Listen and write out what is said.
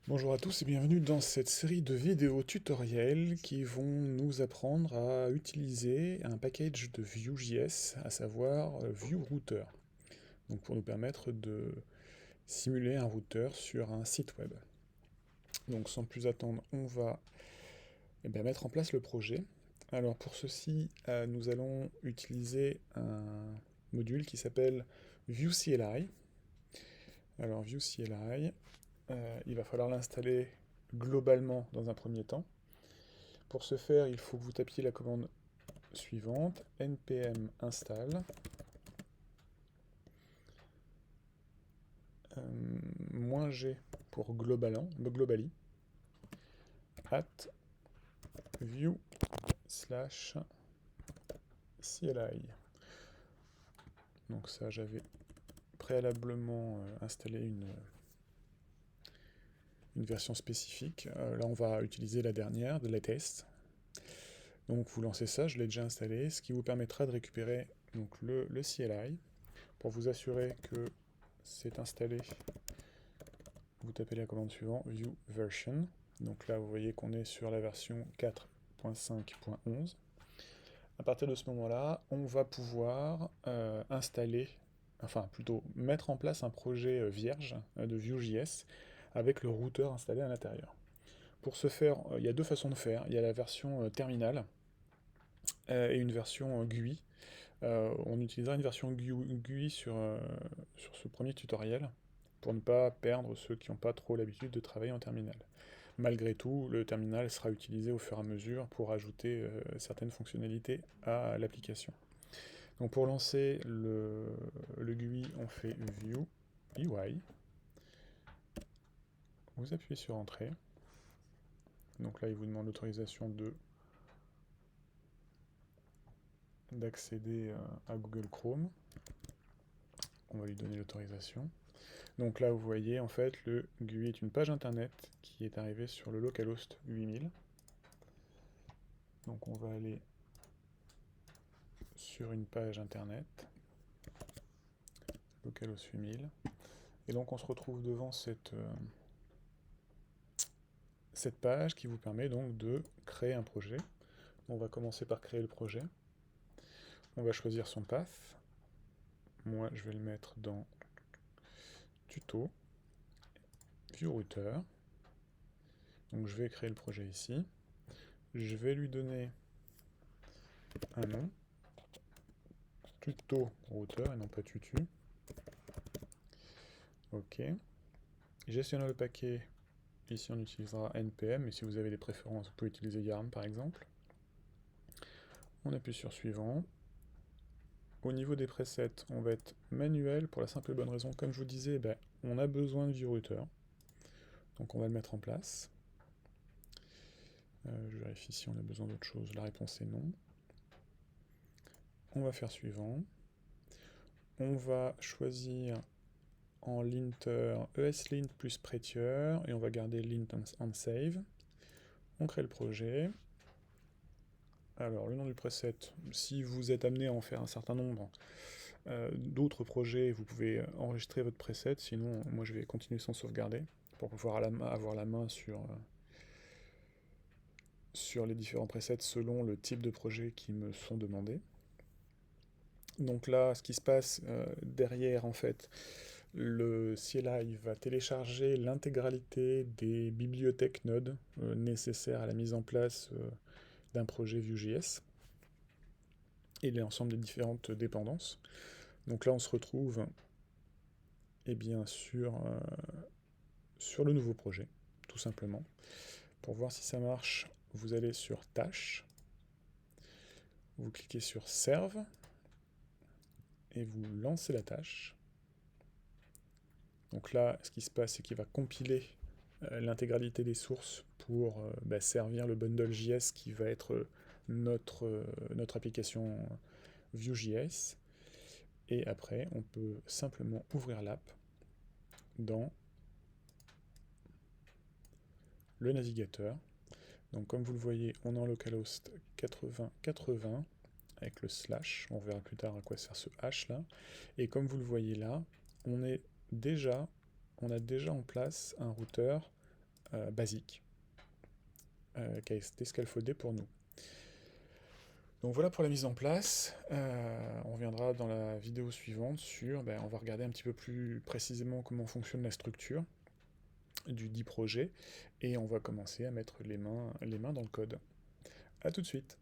Bonjour à tous et bienvenue dans cette série de vidéos tutoriels qui vont nous apprendre à utiliser un package de Vue.js, à savoir VueRouter, donc pour nous permettre de simuler un routeur sur un site web. Donc sans plus attendre, on va mettre en place le projet. Alors pour ceci, nous allons utiliser un module qui s'appelle VueCLI. Alors VueCLI, il va falloir l'installer globalement dans un premier temps. Pour ce faire, il faut que vous tapiez la commande suivante, npm install -g pour globally at vue/cli. Donc ça, j'avais préalablement installé une version spécifique. Là, on va utiliser la dernière, de latest. Donc vous lancez ça, je l'ai déjà installé, ce qui vous permettra de récupérer donc, le CLI. Pour vous assurer que c'est installé, vous tapez la commande suivante, view version. Donc là, vous voyez qu'on est sur la version 4.5.11. À partir de ce moment-là, on va pouvoir installer, enfin plutôt mettre en place un projet vierge de Vue.js avec le routeur installé à l'intérieur. Pour ce faire, il y a deux façons de faire. Il y a la version terminale et une version GUI. On utilisera une version GUI sur ce premier tutoriel pour ne pas perdre ceux qui n'ont pas trop l'habitude de travailler en terminal. Malgré tout, le terminal sera utilisé au fur et à mesure pour ajouter certaines fonctionnalités à l'application. Donc pour lancer le GUI, on fait View UI. Vous appuyez sur Entrée. Donc là, il vous demande l'autorisation d'accéder à Google Chrome. On va lui donner l'autorisation. Donc là, vous voyez, en fait, le GUI est une page internet qui est arrivée sur le localhost 8000. Donc on va aller sur une page internet, localhost 8000. Et donc on se retrouve devant cette page qui vous permet donc de créer un projet. On va commencer par créer le projet. On va choisir son path. Moi, je vais le mettre dans tuto, VueRouter. Donc je vais créer le projet ici. Je vais lui donner un nom, tuto router et non pas tutu. Ok. Gestionnaire de paquet, ici on utilisera npm, mais si vous avez des préférences, vous pouvez utiliser yarn par exemple. On appuie sur suivant. Au niveau des presets, on va être manuel pour la simple et bonne raison, comme je vous disais, on a besoin de VueRouter. Donc on va le mettre en place. Je vérifie si on a besoin d'autre chose. La réponse est non. On va faire suivant. On va choisir en linter ESLint plus Prettier et on va garder lint on save. On crée le projet. Alors le nom du preset, si vous êtes amené à en faire un certain nombre d'autres projets, vous pouvez enregistrer votre preset, sinon moi je vais continuer sans sauvegarder pour pouvoir avoir la main sur les différents presets selon le type de projet qui me sont demandés. Donc là, ce qui se passe derrière, en fait, le CLI va télécharger l'intégralité des bibliothèques Node nécessaires à la mise en place d'un projet Vue.js et l'ensemble des différentes dépendances. Donc là, on se retrouve bien, sur le nouveau projet, tout simplement. Pour voir si ça marche, vous allez sur Tâches, vous cliquez sur Serve, et vous lancez la tâche. Donc là, ce qui se passe, c'est qu'il va compiler l'intégralité des sources pour servir le bundle JS qui va être notre application Vue.js. Et après, on peut simplement ouvrir l'app dans le navigateur. Donc comme vous le voyez, on est en localhost 8080 avec le slash. On verra plus tard à quoi sert ce H là. Et comme vous le voyez là, on a déjà en place un routeur basique qui a été scaffoldée pour nous. Donc voilà pour la mise en place. On reviendra dans la vidéo suivante sur, on va regarder un petit peu plus précisément comment fonctionne la structure du dit projet, et on va commencer à mettre les mains dans le code. A tout de suite.